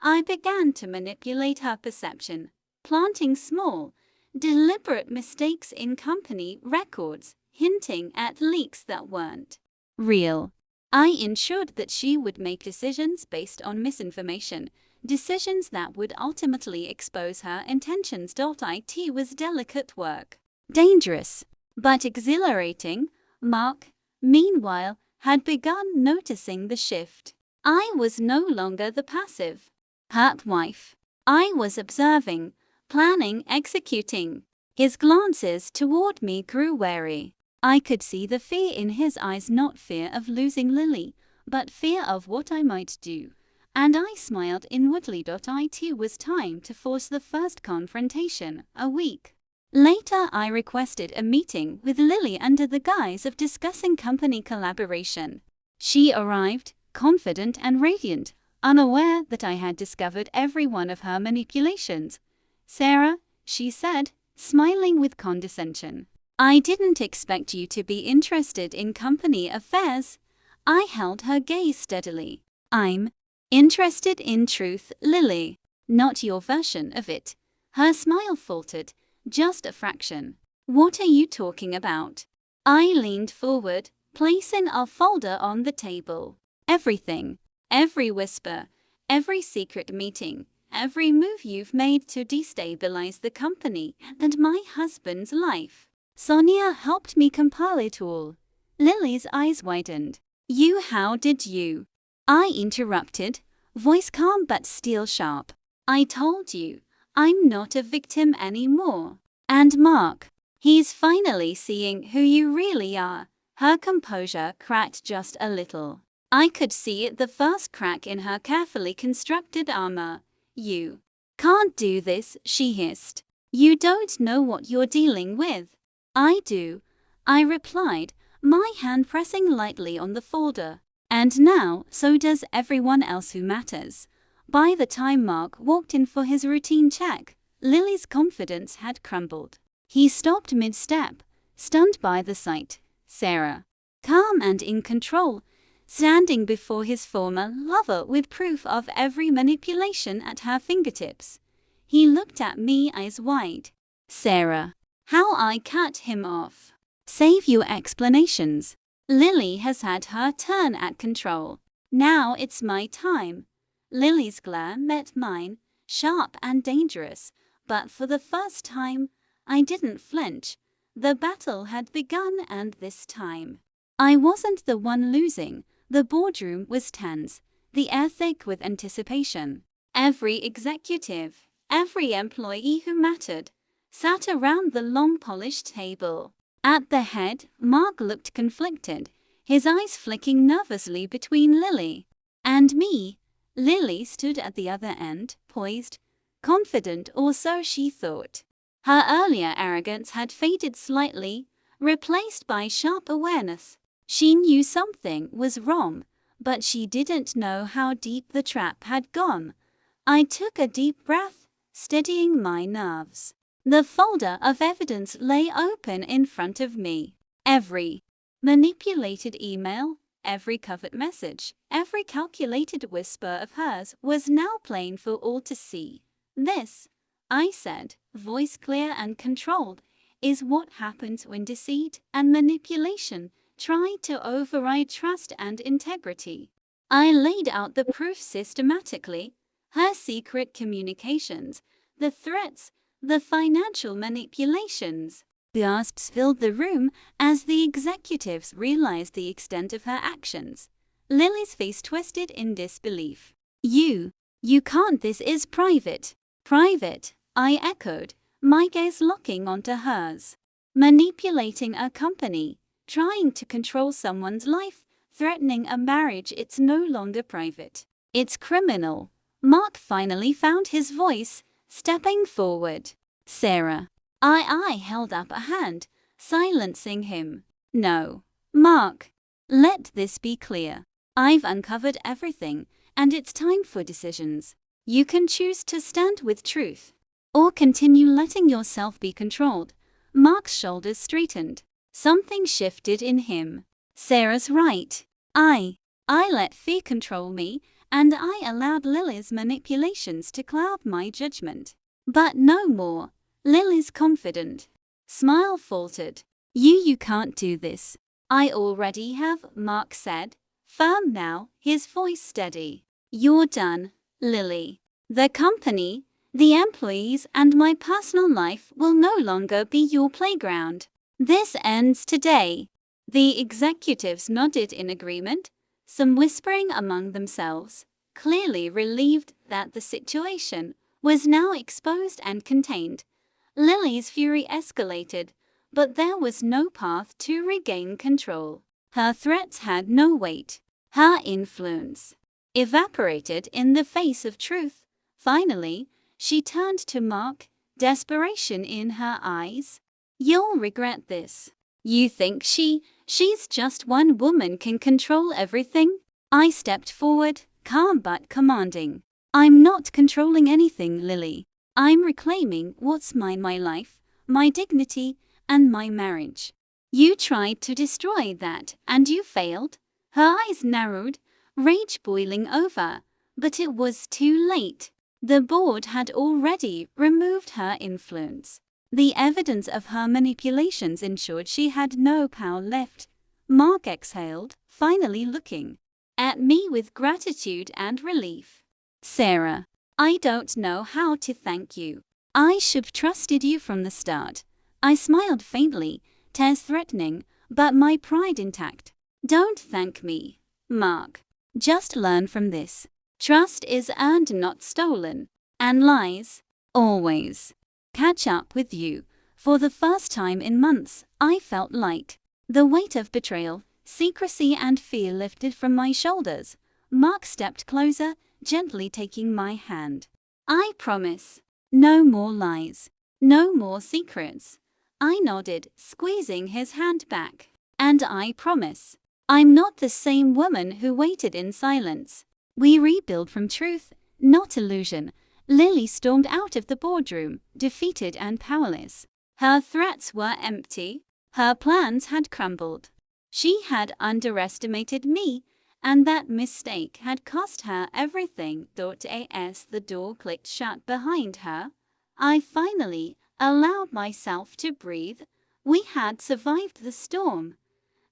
[SPEAKER 1] I began to manipulate her perception, planting small, deliberate mistakes in company records, hinting at leaks that weren't real. I ensured that she would make decisions based on misinformation, decisions that would ultimately expose her intentions. It was delicate work, dangerous, but exhilarating. Mark, meanwhile, had begun noticing the shift. I was no longer the passive, hurt wife. I was observing, planning, executing. His glances toward me grew wary. I could see the fear in his eyes, not fear of losing Lily, but fear of what I might do. And I smiled inwardly. It was time to force the first confrontation. A week later, I requested a meeting with Lily under the guise of discussing company collaboration. She arrived, confident and radiant, unaware that I had discovered every one of her manipulations. "Sarah," she said, smiling with condescension, "I didn't expect you to be interested in company affairs." I held her gaze steadily. "I'm interested in truth, Lily, not your version of it." Her smile faltered, just a fraction. "What are you talking about?" I leaned forward, placing a folder on the table. "Everything. Every whisper, every secret meeting, every move you've made to destabilize the company and my husband's life." Sonia helped me compile it all. Lily's eyes widened. How did you?" I interrupted, voice calm but steel sharp. "I told you, I'm not a victim anymore. And Mark, he's finally seeing who you really are." Her composure cracked just a little. I could see it, the first crack in her carefully constructed armor. "You can't do this," she hissed. "You don't know what you're dealing with." "I do," I replied, my hand pressing lightly on the folder. "And now, so does everyone else who matters." By the time Mark walked in for his routine check, Lily's confidence had crumbled. He stopped mid-step, stunned by the sight. Sarah, calm and in control, standing before his former lover with proof of every manipulation at her fingertips. He looked at me, eyes wide. "Sarah." How I cut him off. "Save your explanations. Lily has had her turn at control. Now it's my time." Lily's glare met mine, sharp and dangerous, but for the first time, I didn't flinch. The battle had begun, and this time, I wasn't the one losing. The boardroom was tense, the air thick with anticipation. Every executive, every employee who mattered, sat around the long polished table. At the head, Mark looked conflicted, his eyes flicking nervously between Lily and me. Lily stood at the other end, poised, confident, or so she thought. Her earlier arrogance had faded slightly, replaced by sharp awareness. She knew something was wrong, but she didn't know how deep the trap had gone. I took a deep breath, steadying my nerves. The folder of evidence lay open in front of me. Every manipulated email, every covert message, every calculated whisper of hers was now plain for all to see. "This," I said, voice clear and controlled, "is what happens when deceit and manipulation try to override trust and integrity." I laid out the proof systematically: her secret communications, the threats, the financial manipulations. Gasps filled the room as the executives realized the extent of her actions. Lily's face twisted in disbelief. You can't, this is private." "Private," I echoed, my gaze locking onto hers. "Manipulating a company, trying to control someone's life, threatening a marriage, it's no longer private. It's criminal." Mark finally found his voice, stepping forward. "Sarah, I held up a hand, silencing him. No, Mark. Let this be clear. I've uncovered everything, and it's time for decisions. You can choose to stand with truth, or continue letting yourself be controlled. Mark's shoulders straightened. Something shifted in him. Sarah's right. I let fear control me, and I allowed Lily's manipulations to cloud my judgment. But no more. Lily's confident smile faltered. You can't do this. I already have, Mark said, firm now, his voice steady. You're done, Lily. The company, the employees, and my personal life will no longer be your playground. This ends today. The executives nodded in agreement, some whispering among themselves, clearly relieved that the situation was now exposed and contained. Lily's fury escalated, but there was no path to regain control. Her threats had no weight. Her influence evaporated in the face of truth. Finally, she turned to Mark, desperation in her eyes. You'll regret this. You think she's just one woman can control everything? I stepped forward, calm but commanding. I'm not controlling anything, Lily. I'm reclaiming what's mine, my life, my dignity, and my marriage. You tried to destroy that, and you failed. Her eyes narrowed, rage boiling over, but it was too late. The board had already removed her influence. The evidence of her manipulations ensured she had no power left. Mark exhaled, finally looking at me with gratitude and relief. Sarah, I don't know how to thank you. I should have trusted you from the start. I smiled faintly, tears threatening, but my pride intact. Don't thank me, Mark. Just learn from this. Trust is earned, not stolen. And lies, always catch up with you. For the first time in months, I felt light. The weight of betrayal, secrecy, and fear lifted from my shoulders. Mark stepped closer, gently taking my hand. I promise. No more lies. No more secrets. I nodded, squeezing his hand back. And I promise. I'm not the same woman who waited in silence. We rebuild from truth, not illusion. Lily stormed out of the boardroom, defeated and powerless. Her threats were empty. Her plans had crumbled. She had underestimated me, and that mistake had cost her everything. As the door clicked shut behind her, I finally allowed myself to breathe. We had survived the storm.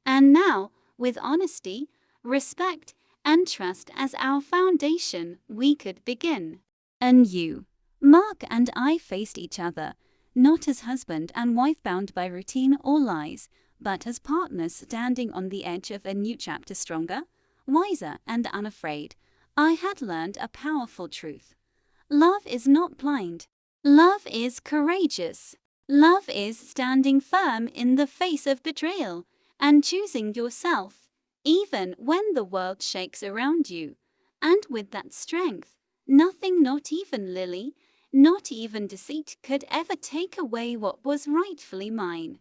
[SPEAKER 1] And now, with honesty, respect, and trust as our foundation, we could begin. And you, Mark, and I faced each other, not as husband and wife bound by routine or lies, but as partners standing on the edge of a new chapter, stronger, wiser, and unafraid. I had learned a powerful truth. Love is not blind. Love is courageous. Love is standing firm in the face of betrayal and choosing yourself, even when the world shakes around you. And with that strength, nothing, not even Lily, not even deceit, could ever take away what was rightfully mine.